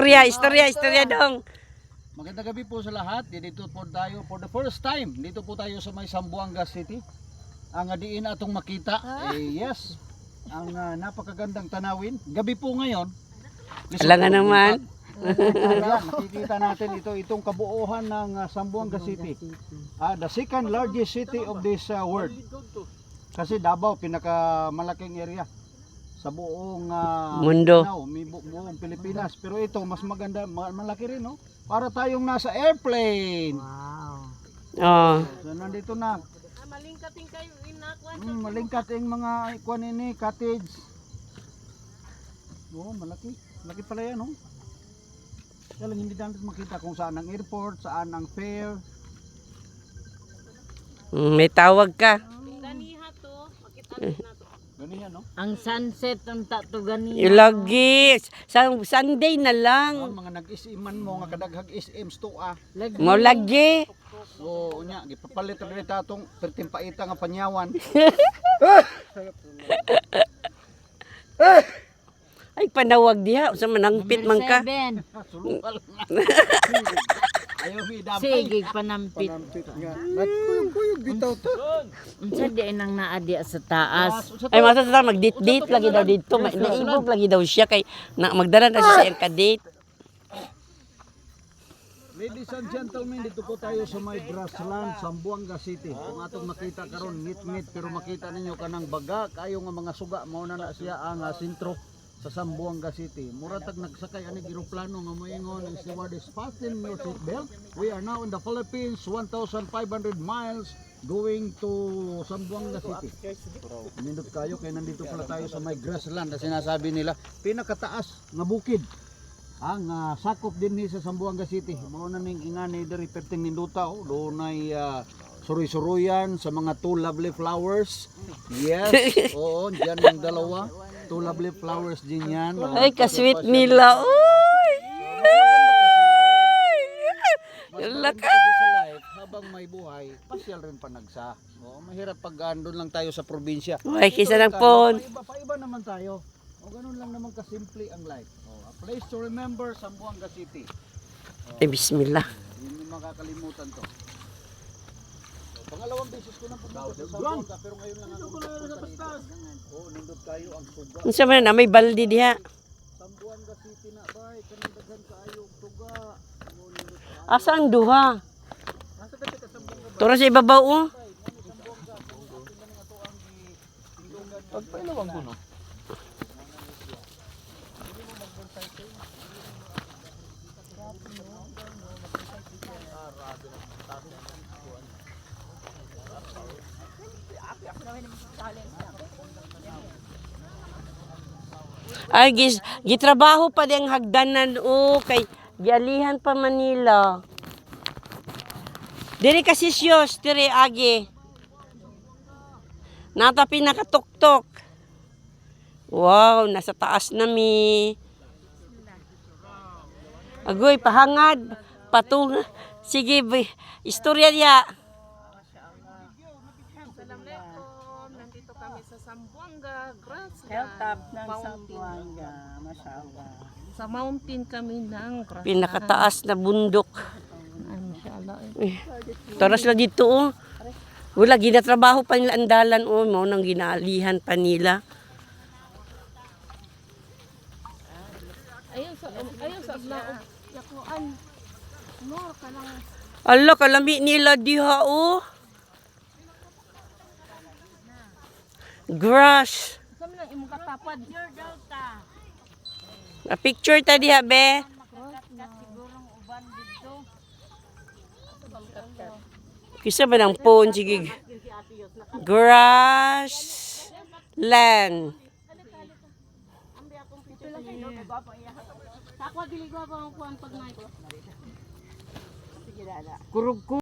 Istorya dong. Magandang gabi po sa lahat. Dito po tayo for the first time. Dito po tayo sa may Zamboanga City. Ang diin atong makita. Yes. Ang napakagandang tanawin. Gabi po ngayon. Alangan naman. Ayan, nakikita natin itong kabuuhan ng Zamboanga City. The second largest city of this world. Kasi Davao pinakamalaking area sa buong mundo. Buong Pilipinas. Pero ito mas maganda, malaki rin, no? Para tayong nasa airplane. Wow. Oh. So nandito na. Malingkating kayo inakwa. Malingkat ang mga ikuan ini, cottage. Oh, malaki. Malaki pala yan, no? Kaya lang hindi natin makita kung saan ang airport, saan ang fair. May tawag ka. Ganiha to, makita na to. Ganihan, no? Ang sunset ang tato ganiha. Ilagi. Sunday na lang. Mga nag-isiman mo nga kadaghag isims to Mo lagi. So, unya gipapalit ra dito atong pertimpaita nga panyawan. Ay panawag diha unsa man nangpit man ka. Sulukal na. Ayaw mi damay. Sige panampit. Nga. Nagkuyog bitaw to. Unsa di nang naadi sa taas. Ay masa sa mag-date lagi daw dito. Naibog lagi daw siya kay magdala na siya sa ka-date. Ladies and gentlemen, dito po tayo sa may grassland, Zamboanga City. Kung atong makita karon ngit-ngit pero makita ninyo kanang baga kayo nga mga suga mao na siya ang sentro sa Zamboanga City. Muratag nagsakay ani eroplano nga moingon ang stewardess fasten your seatbelt. We are now in the Philippines, 1,500 miles going to Zamboanga City. Nindot kayo kay nandito pala tayo sa may grassland na sinasabi nila pinakataas nga bukid. Ang sakop din ni sa Zamboanga City. Mao na ning ingani diri perting ninduta doon ay suroy-suroyan sa mga two lovely flowers. Yes. Oo, diyan yung dalawa. Two lovely flowers din yan. Ay ka-sweet nila. Oy. Laka. Sa life, habang may buhay, pasyal rin panagsa. Oo, mahirap pag andun lang tayo sa probinsya. Ay kisa ng phone. Paiba naman tayo. O ganun lang naman kasimple ang life. A place to remember, Zamboanga City. Ay bismillah. Hindi makakalimutan to. Pangalawang beses ko na pumunta sa Zamboanga pero ngayon lang ako nakapunta dito. Oh, nindot kayo ang suga. Unsa man na may baldi diha. Zamboanga City na bay, kanang daghan kaayo og suga. Oh, nindot kayo. Asa ang duha? Tura sa ibabaw oh. Pagpailawang ko no. Ay gitrabaho pa ding hagdanan o kay gialihan pa Manila. Diri kasi siyos, diri agi. Nata pinakatuktok. Wow, nasa taas na mi. Agoy pahangad, patung. Sige, istorya diya. Assalamualaikum. Nandito kami sa Zamboanga Grassland. Hilltop ng Zamboanga, mashallah. Sa mountain kami ng Grassland. Pinakataas na bundok. Ay, mashallah. Taras lang dito oh. Wala ginatrabaho pa nila andalan oh, mo nang ginalihan pa nila. Ayun sa ablaog. Yakuan. No, kanang Ala kalami nila diha oh. Grass. sa man ang imong katapad. A picture ta diha be. Kisa ba ng phone sige. Grass land. Ako dili ko ang kuan pag night. Kurog